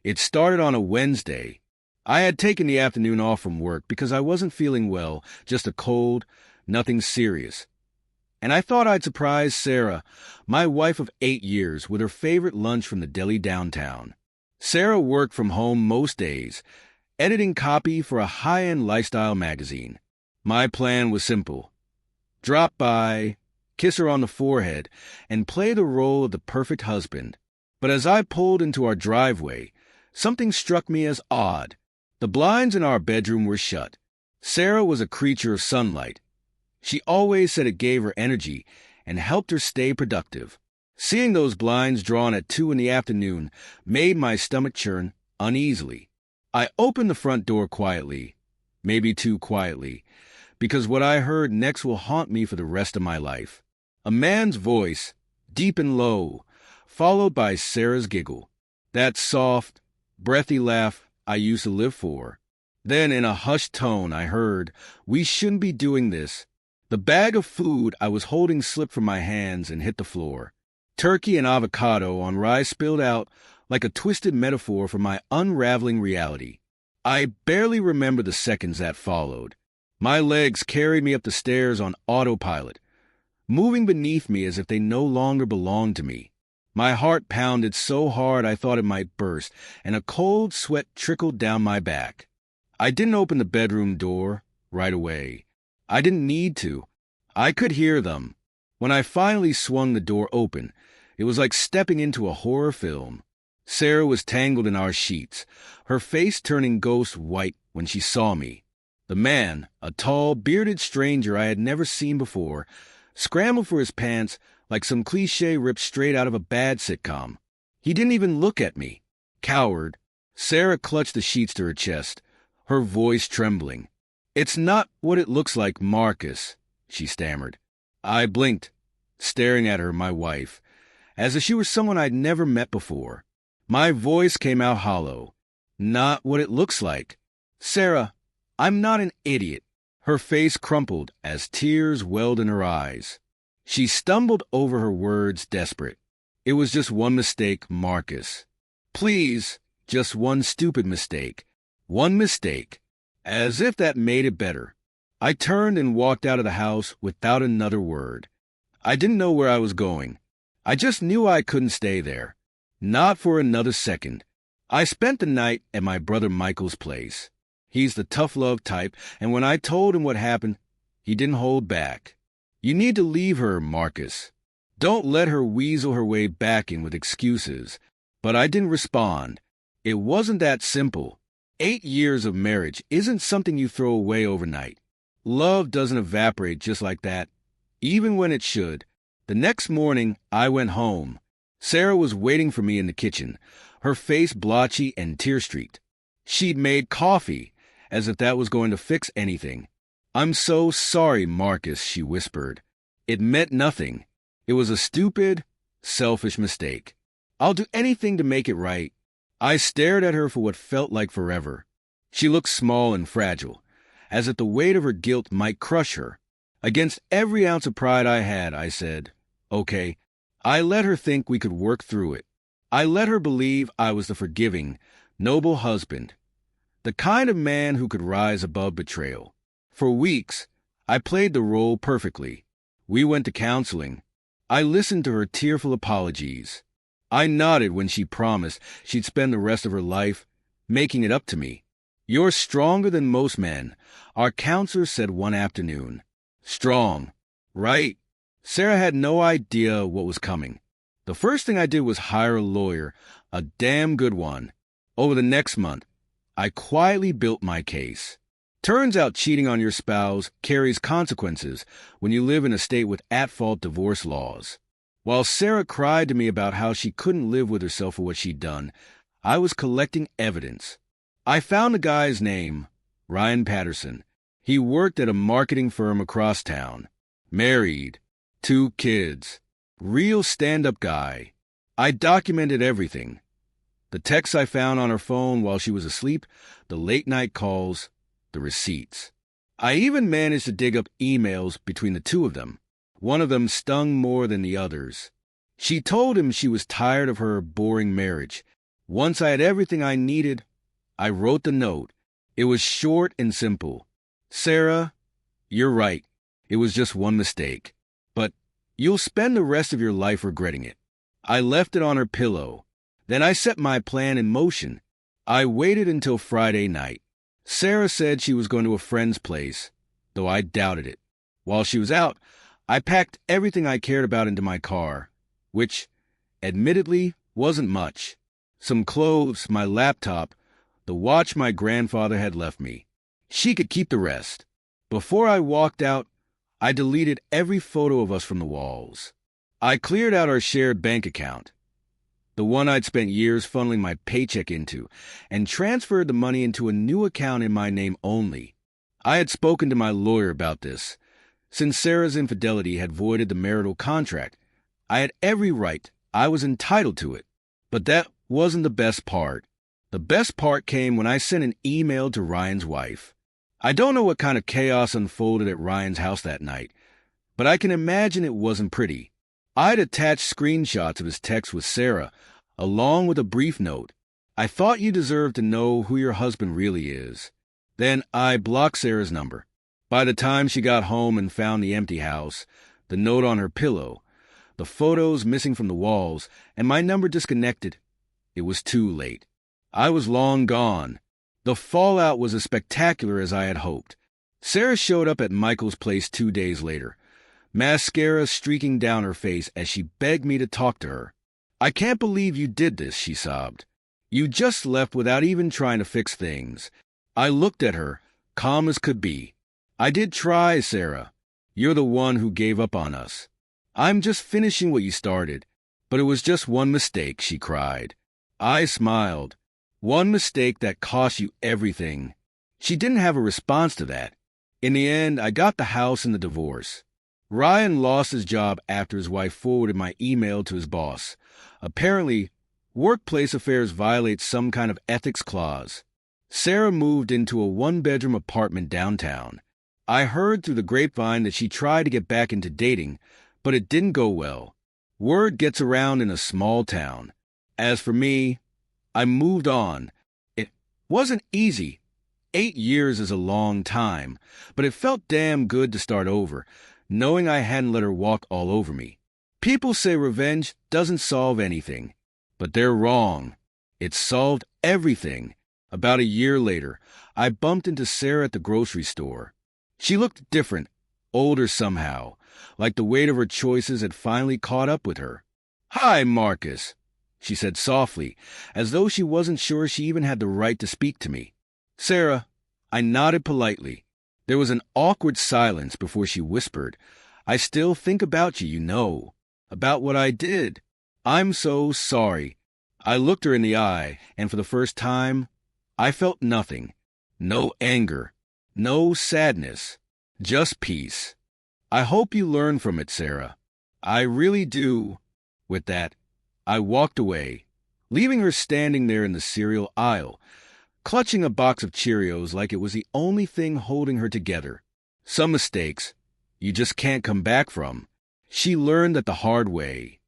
It started on a Wednesday. I had taken the afternoon off from work because I wasn't feeling well, just a cold, nothing serious. And I thought I'd surprise Sarah, my wife of 8 years, with her favorite lunch from the deli downtown. Sarah worked from home most days, editing copy for a high-end lifestyle magazine. My plan was simple. Drop by, kiss her on the forehead, and play the role of the perfect husband. But as I pulled into our driveway, something struck me as odd. The blinds in our bedroom were shut. Sarah was a creature of sunlight. She always said it gave her energy and helped her stay productive. Seeing those blinds drawn at 2 in the afternoon made my stomach churn uneasily. I opened the front door quietly, maybe too quietly, because what I heard next will haunt me for the rest of my life. A man's voice, deep and low, followed by Sarah's giggle. That soft, breathy laugh I used to live for. Then in a hushed tone I heard, "We shouldn't be doing this." The bag of food I was holding slipped from my hands and hit the floor. Turkey and avocado on rye spilled out like a twisted metaphor for my unraveling reality. I barely remember the seconds that followed. My legs carried me up the stairs on autopilot, moving beneath me as if they no longer belonged to me. My heart pounded so hard I thought it might burst, and a cold sweat trickled down my back. I didn't open the bedroom door right away. I didn't need to. I could hear them. When I finally swung the door open, it was like stepping into a horror film. Sarah was tangled in our sheets, her face turning ghost white when she saw me. The man, a tall, bearded stranger I had never seen before, scrambled for his pants like some cliché ripped straight out of a bad sitcom. He didn't even look at me. Coward, Sarah clutched the sheets to her chest, her voice trembling. "It's not what it looks like, Marcus," she stammered. I blinked, staring at her, my wife, as if she were someone I'd never met before. My voice came out hollow. "Not what it looks like. Sarah, I'm not an idiot." Her face crumpled as tears welled in her eyes. She stumbled over her words, desperate. "It was just one mistake, Marcus. Please, just one stupid mistake. One mistake." As if that made it better. I turned and walked out of the house without another word. I didn't know where I was going. I just knew I couldn't stay there. Not for another second. I spent the night at my brother Michael's place. He's the tough love type, and when I told him what happened, he didn't hold back. "You need to leave her, Marcus. Don't let her weasel her way back in with excuses." But I didn't respond. It wasn't that simple. 8 years of marriage isn't something you throw away overnight. Love doesn't evaporate just like that, even when it should. The next morning, I went home. Sarah was waiting for me in the kitchen, her face blotchy and tear-streaked. She'd made coffee, as if that was going to fix anything. "I'm so sorry, Marcus," she whispered. "It meant nothing. It was a stupid, selfish mistake. I'll do anything to make it right." I stared at her for what felt like forever. She looked small and fragile, as if the weight of her guilt might crush her. Against every ounce of pride I had, I said, "Okay." I let her think we could work through it. I let her believe I was the forgiving, noble husband, the kind of man who could rise above betrayal. For weeks, I played the role perfectly. We went to counseling. I listened to her tearful apologies. I nodded when she promised she'd spend the rest of her life making it up to me. "You're stronger than most men," our counselor said one afternoon. Strong, right? Sarah had no idea what was coming. The first thing I did was hire a lawyer, a damn good one. Over the next month, I quietly built my case. Turns out cheating on your spouse carries consequences when you live in a state with at-fault divorce laws. While Sarah cried to me about how she couldn't live with herself for what she'd done, I was collecting evidence. I found the guy's name, Ryan Patterson. He worked at a marketing firm across town. Married, 2 kids. Real stand-up guy. I documented everything. The texts I found on her phone while she was asleep, the late-night calls, the receipts. I even managed to dig up emails between the 2 of them. One of them stung more than the others. She told him she was tired of her boring marriage, Once I had everything I needed, I wrote the note. It was short and simple. Sarah, you're right. It was just one mistake. But you'll spend the rest of your life regretting it. I left it on her pillow. Then I set my plan in motion. I waited until Friday night. Sarah said she was going to a friend's place, though I doubted it. While she was out, I packed everything I cared about into my car, which, admittedly, wasn't much. Some clothes, my laptop, the watch my grandfather had left me. She could keep the rest. Before I walked out, I deleted every photo of us from the walls. I cleared out our shared bank account, the one I'd spent years funneling my paycheck into, and transferred the money into a new account in my name only. I had spoken to my lawyer about this. Since Sarah's infidelity had voided the marital contract, I had every right. I was entitled to it. But that wasn't the best part. The best part came when I sent an email to Ryan's wife. I don't know what kind of chaos unfolded at Ryan's house that night, but I can imagine it wasn't pretty. I'd attached screenshots of his text with Sarah, along with a brief note. I thought you deserved to know who your husband really is. Then I blocked Sarah's number. By the time she got home and found the empty house, the note on her pillow, the photos missing from the walls, and my number disconnected, it was too late. I was long gone. The fallout was as spectacular as I had hoped. Sarah showed up at Michael's place 2 days later, mascara streaking down her face as she begged me to talk to her. I can't believe you did this, she sobbed. You just left without even trying to fix things. I looked at her, calm as could be. I did try, Sarah. You're the one who gave up on us. I'm just finishing what you started. But it was just one mistake, she cried. I smiled. One mistake that cost you everything. She didn't have a response to that. In the end, I got the house and the divorce. Ryan lost his job after his wife forwarded my email to his boss. Apparently, workplace affairs violate some kind of ethics clause. Sarah moved into a one-bedroom apartment downtown. I heard through the grapevine that she tried to get back into dating, but it didn't go well. Word gets around in a small town. As for me, I moved on. It wasn't easy. 8 years is a long time, but it felt damn good to start over, knowing I hadn't let her walk all over me. People say revenge doesn't solve anything, but they're wrong. It solved everything. About a year later, I bumped into Sarah at the grocery store. She looked different, older somehow, like the weight of her choices had finally caught up with her. "Hi, Marcus," she said softly, as though she wasn't sure she even had the right to speak to me. "Sarah," I nodded politely. There was an awkward silence before she whispered, "I still think about you, you know. About what I did. I'm so sorry." I looked her in the eye, and for the first time, I felt nothing. No anger. No sadness. Just peace. "I hope you learn from it, Sarah. I really do." With that, I walked away, leaving her standing there in the cereal aisle, clutching a box of Cheerios like it was the only thing holding her together. Some mistakes you just can't come back from. She learned that the hard way.